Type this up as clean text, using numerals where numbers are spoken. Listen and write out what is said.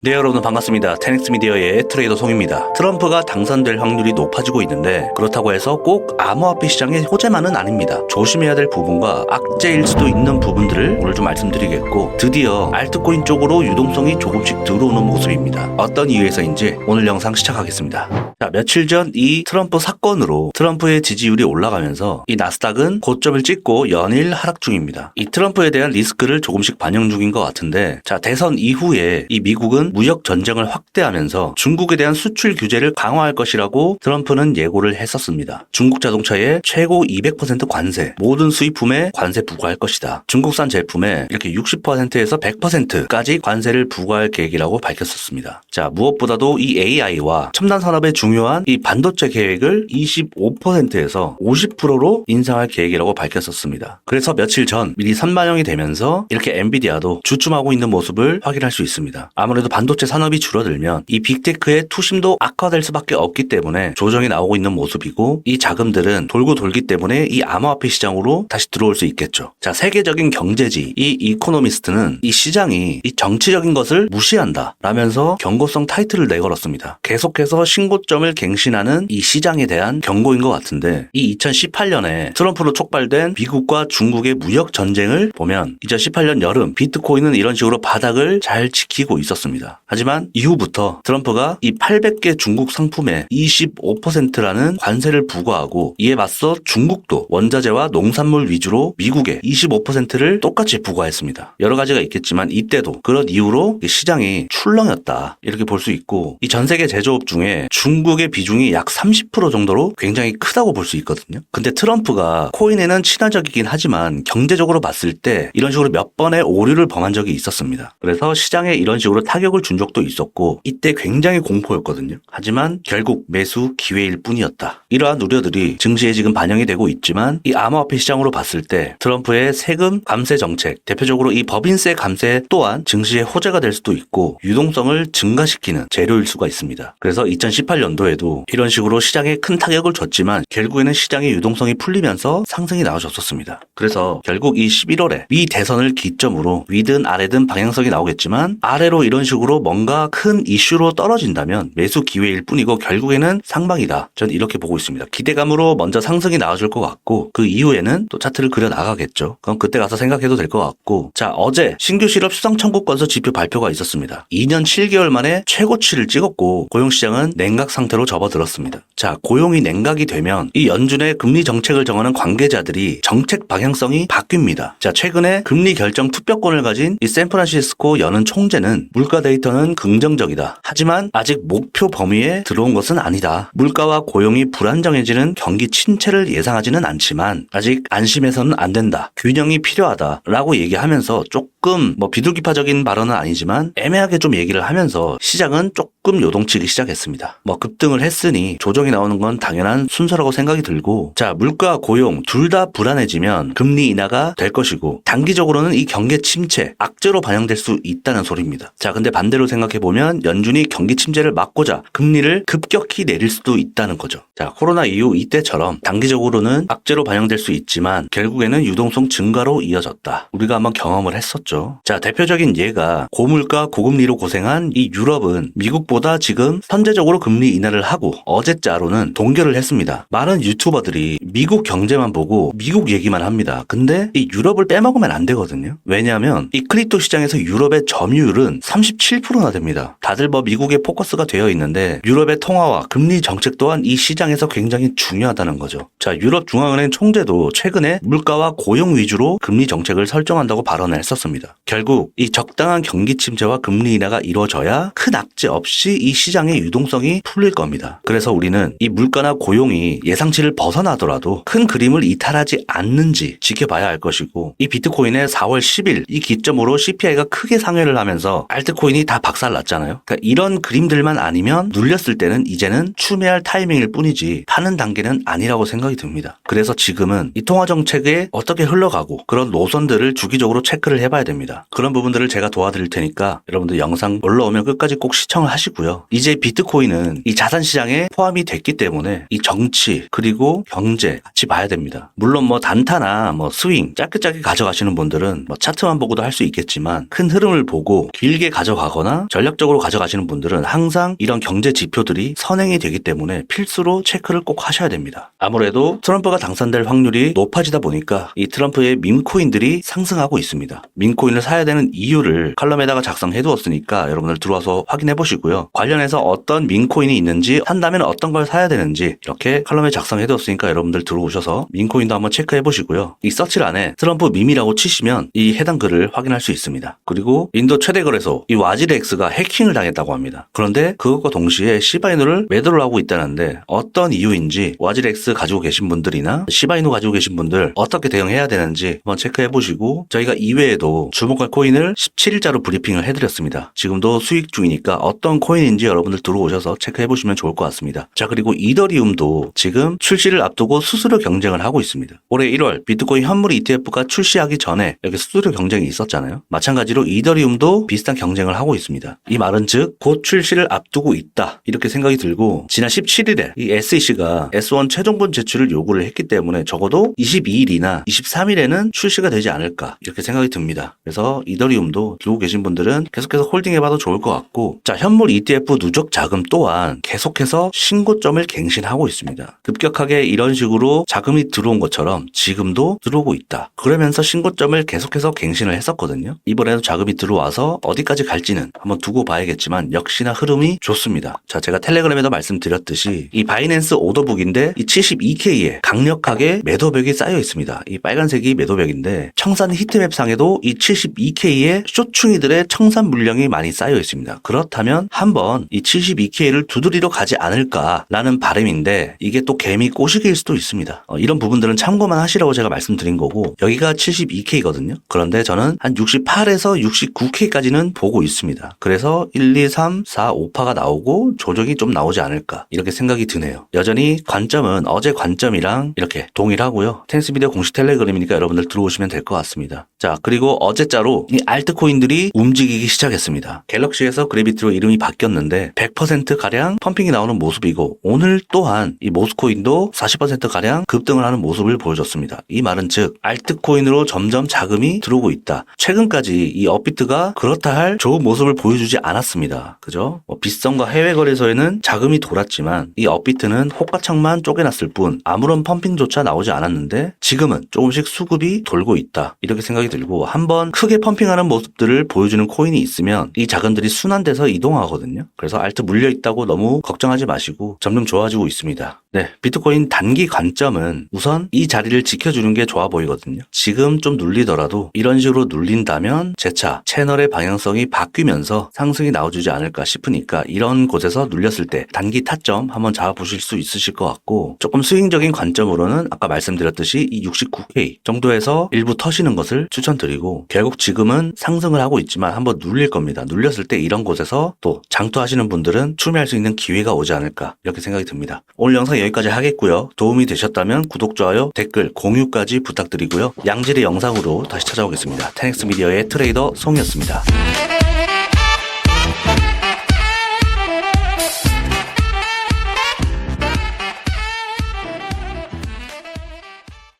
네, 여러분 반갑습니다. 테넥스 미디어의 트레이더 송입니다. 트럼프가 당선될 확률이 높아지고 있는데 그렇다고 해서 꼭 암호화폐 시장의 호재만은 아닙니다. 조심해야 될 부분과 악재일 수도 있는 부분들을 오늘 좀 말씀드리겠고, 드디어 알트코인 쪽으로 유동성이 조금씩 들어오는 모습입니다. 어떤 이유에서인지 오늘 영상 시작하겠습니다. 자, 며칠 전 이 트럼프 사건으로 트럼프의 지지율이 올라가면서 이 나스닥은 고점을 찍고 연일 하락 중입니다. 이 트럼프에 대한 리스크를 조금씩 반영 중인 것 같은데, 자, 대선 이후에 이 미국은 무역 전쟁을 확대하면서 중국에 대한 수출 규제를 강화할 것이라고 트럼프는 예고를 했었습니다. 중국 자동차에 최고 200% 관세, 모든 수입품에 관세 부과할 것이다. 중국산 제품에 이렇게 60%에서 100%까지 관세를 부과할 계획이라고 밝혔었습니다. 자, 무엇보다도 이 AI와 첨단 산업에 중요한 이 반도체 계획을 25%에서 50%로 인상할 계획이라고 밝혔었습니다. 그래서 며칠 전 미리 선반영이 되면서 이렇게 엔비디아도 주춤하고 있는 모습을 확인할 수 있습니다. 아무래도 반도체 산업이 줄어들면 이 빅테크의 투심도 악화될 수밖에 없기 때문에 조정이 나오고 있는 모습이고, 이 자금들은 돌고 돌기 때문에 이 암호화폐 시장으로 다시 들어올 수 있겠죠. 자, 세계적인 경제지 이 이코노미스트는 이 시장이 이 정치적인 것을 무시한다 라면서 경고성 타이틀을 내걸었습니다. 계속해서 신고점을 갱신하는 이 시장에 대한 경고인 것 같은데, 이 2018년에 트럼프로 촉발된 미국과 중국의 무역 전쟁을 보면 2018년 여름 비트코인은 이런 식으로 바닥을 잘 지키고 있었습니다. 하지만 이후부터 트럼프가 이 800개 중국 상품에 25%라는 관세를 부과하고, 이에 맞서 중국도 원자재와 농산물 위주로 미국에 25%를 똑같이 부과했습니다. 여러 가지가 있겠지만 이때도 그런 이유로 시장이 출렁였다 이렇게 볼 수 있고, 이 전 세계 제조업 중에 중국의 비중이 약 30% 정도로 굉장히 크다고 볼 수 있거든요. 근데 트럼프가 코인에는 친화적이긴 하지만 경제적으로 봤을 때 이런 식으로 몇 번의 오류를 범한 적이 있었습니다. 그래서 시장에 이런 식으로 타격을 준 적도 있었고, 이때 굉장히 공포였거든요. 하지만 결국 매수 기회일 뿐이었다. 이러한 우려들이 증시에 지금 반영이 되고 있지만, 이 암호화폐 시장으로 봤을 때 트럼프의 세금 감세 정책, 대표적으로 이 법인세 감세 또한 증시의 호재가 될 수도 있고 유동성을 증가시키는 재료일 수가 있습니다. 그래서 2018년도에도 이런 식으로 시장에 큰 타격을 줬지만 결국에는 시장의 유동성이 풀리면서 상승이 나와줬었습니다. 그래서 결국 이 11월에 미 대선을 기점으로 위든 아래든 방향성이 나오겠지만, 아래로 이런 식으로 뭔가 큰 이슈로 떨어진다면 매수 기회일 뿐이고 결국에는 상방이다. 전 이렇게 보고 있습니다. 기대감으로 먼저 상승이 나와줄 것 같고, 그 이후에는 또 차트를 그려 나가겠죠. 그럼 그때 가서 생각해도 될 것 같고, 자, 어제 신규 실업 수당 청구 건수 지표 발표가 있었습니다. 2년 7개월 만에 최고치를 찍었고 고용시장은 냉각 상태로 접어들었습니다. 자, 고용이 냉각이 되면 이 연준의 금리 정책을 정하는 관계자들이 정책 방향성이 바뀝니다. 자, 최근에 금리 결정 투표권을 가진 이 샌프란시스코 연은 총재는 물가 데이터는 긍정적이다. 하지만 아직 목표 범위에 들어온 것은 아니다. 물가와 고용이 불안정해지는 경기 침체를 예상하지는 않지만 아직 안심해서는 안 된다. 균형이 필요하다. 라고 얘기하면서 조금 비둘기파적인 발언은 아니지만 애매하게 좀 얘기를 하면서 시장은 조금 요동치기 시작했습니다. 급등을 했으니 조정이 나오는 건 당연한 순서라고 생각이 들고, 자, 물가 고용 둘 다 불안해지면 금리 인하가 될 것이고 단기적으로는 이 경기 침체 악재로 반영될 수 있다는 소리입니다. 자, 근데 반대로 생각해보면 연준이 경기 침체를 막고자 금리를 급격히 내릴 수도 있다는 거죠. 자, 코로나 이후 이때처럼 단기적으로는 악재로 반영될 수 있지만 결국에는 유동성 증가로 이어졌다. 우리가 한번 경험을 했었죠. 자, 대표적인 예가 고물가 고금리로 고생한 이 유럽은 미국보다 지금 선제적으로 금리 인하를 하고 어제자로는 동결을 했습니다. 많은 유튜버들이 미국 경제만 보고 미국 얘기만 합니다. 근데 이 유럽을 빼먹으면 안 되거든요. 왜냐하면 이 크립토 시장에서 유럽의 점유율은 37%나 됩니다. 다들 미국에 포커스가 되어 있는데 유럽의 통화와 금리 정책 또한 이 시장에서 굉장히 중요하다는 거죠. 자, 유럽 중앙은행 총재도 최근에 물가와 고용 위주로 금리 정책을 설정한다고 발언을 했었습니다. 결국 이 적당한 경기 침체와 금리 인하가 이루어져야 큰 악재 없이 이 시장의 유동성이 풀릴 겁니다. 그래서 우리는 이 물가나 고용이 예상치를 벗어나더라도 큰 그림을 이탈하지 않는지 지켜봐야 할 것이고, 이 비트코인의 4월 10일 이 기점으로 CPI가 크게 상회를 하면서 알트코인이 다 박살났잖아요. 그러니까 이런 그림들만 아니면 눌렸을 때는 이제는 추매할 타이밍일 뿐이지 파는 단계는 아니라고 생각이 듭니다. 그래서 지금은 이 통화 정책에 어떻게 흘러가고 그런 노선들을 주기적으로 체크를 해봐야 됩니다. 그런 부분들을 제가 도와드릴 테니까 여러분들 영상 올라오면 끝까지 꼭 시청을 하시고요. 이제 비트코인은 이 자산시장에 포함이 됐기 때문에 이 정치 그리고 경제 같이 봐야 됩니다. 물론 뭐 단타나 뭐 스윙 짧게 가져가시는 분들은 뭐 차트만 보고도 할 수 있겠지만 큰 흐름을 보고 길게 가져가거나 전략적으로 가져가시는 분들은 항상 이런 경제 지표들이 선행이 되기 때문에 필수로 체크를 꼭 하셔야 됩니다. 아무래도 트럼프가 당선될 확률이 높아지다 보니까 이 트럼프의 밈코인들이 상승하고 있습니다. 밈코인을 사야 되는 이유를 칼럼에다가 작성해 두었으니까 여러분들 들어와서 확인해 보시고요. 관련해서 어떤 밈코인이 있는지, 산다면 어떤 걸 사야 되는지 이렇게 칼럼에 작성해 두었으니까 여러분들 들어오셔서 밈코인도 한번 체크해 보시고요. 이 서치란에 트럼프 밈이라고 치시면 이 해당 글을 확인할 수 있습니다. 그리고 인도 최대 거래소 이 와지렉스가 해킹을 당했다고 합니다. 그런데 그것과 동시에 시바이누를 매도를 하고 있다는데 어떤 이유인지 와지렉스 가지고 계신 분들이나 시바이누 가지고 계신 분들 어떻게 대응해야 되는지 한번 체크해 보시고, 저희가 이외에도 주목할 코인을 17일자로 브리핑을 해드렸습니다. 지금도 수익 중이니까 어떤 코인인지 여러분들 들어오셔서 체크해 보시면 좋을 것 같습니다. 자, 그리고 이더리움도 지금 출시를 앞두고 수수료 경쟁을 하고 있습니다. 올해 1월 비트코인 현물 ETF가 출시하기 전에 여기 수수료 경쟁이 있었잖아요. 마찬가지로 이더리움도 비슷한 경쟁을 하고 있습니다. 이 말은 즉 곧 출시를 앞두고 있다 이렇게 생각이 들고, 지난 17일에 이 SEC가 S1 최종본 제출을 요구를 했기 때문에 적어도 22일이나 23일에는 출시가 되지 않을까 이렇게 생각이 듭니다. 그래서 이더리움도 들고 계신 분들은 계속해서 홀딩해봐도 좋을 것 같고, 자, 현물 ETF 누적 자금 또한 계속해서 신고점을 갱신하고 있습니다. 급격하게 이런 식으로 자금이 들어온 것처럼 지금도 들어오고 있다. 그러면서 신고점을 계속해서 갱신을 했었거든요. 이번에도 자금이 들어와서 어디까지 갈지는 한번 두고 봐야겠지만 역시나 흐름이 좋습니다. 자, 제가 텔레그램에도 말씀드렸듯이 이 바이낸스 오더북인데 이 72K에 강력하게 매도벽이 쌓여 있습니다. 이 빨간색이 매도벽인데 청산 히트맵 상에도 이 72K에 쇼충이들의 청산 물량이 많이 쌓여 있습니다. 그렇다면 한번 이 72K를 두드리러 가지 않을까라는 바람인데 이게 또 개미 꼬시기일 수도 있습니다. 이런 부분들은 참고만 하시라고 제가 말씀드린 거고, 여기가 72K거든요. 그런데 저는 한 68에서 69K까지는 보고 있습니다. 그래서 1, 2, 3, 4, 5파가 나오고 조정이 좀 나오지 않을까 이렇게 생각이 드네요. 여전히 관점은 어제 관점이랑 이렇게 동일하고요. 텐스미디어 공식 텔레그램이니까 여러분들 들어오시면 될 것 같습니다. 자, 그리고 어제자로 이 알트코인들이 움직이기 시작했습니다. 갤럭시에서 그래비티로 이름이 바뀌었는데 100%가량 펌핑이 나오는 모습이고, 오늘 또한 이 모스코인도 40%가량 급등을 하는 모습을 보여줬습니다. 이 말은 즉 알트코인으로 점점 자금이 들어오고 있다. 최근까지 이 업비트가 그렇다 할 좋은 모습을 보여주지 않았습니다. 그죠? 빗썸과 해외 거래소에는 자금이 돌았지만 이 업비트는 호가창만 쪼개놨을 뿐 아무런 펌핑조차 나오지 않았는데 지금은 조금씩 수급이 돌고 있다 이렇게 생각이 들고, 한번 크게 펌핑하는 모습들을 보여주는 코인이 있으면 이 자금들이 순환돼서 이동하거든요. 그래서 알트 물려있다고 너무 걱정하지 마시고 점점 좋아지고 있습니다. 네, 비트코인 단기 관점은 우선 이 자리를 지켜주는 게 좋아 보이거든요. 지금 좀 눌리더라도 이런 식으로 눌린다면 재차 채널의 방향성이 바뀌면서 상승이 나와주지 않을까 싶으니까 이런 곳에서 눌렸을 때 단기 타점 한번 잡아보실 수 있으실 것 같고, 조금 스윙적인 관점으로는 아까 말씀드렸듯이 이 69K 정도에서 일부 터시는 것을 추천드리고, 결국 지금은 상승을 하고 있지만 한번 눌릴 겁니다. 눌렸을 때 이런 곳에서 또 장투하시는 분들은 추매할 수 있는 기회가 오지 않을까 이렇게 생각이 듭니다. 오늘 영상 여기까지 하겠고요. 도움이 되셨다면 구독, 좋아요, 댓글, 공유까지 부탁드리고요. 양질의 영상으로 다시 찾아오겠습니다. 테넥스 미디어의 트레이더 송이었습니다.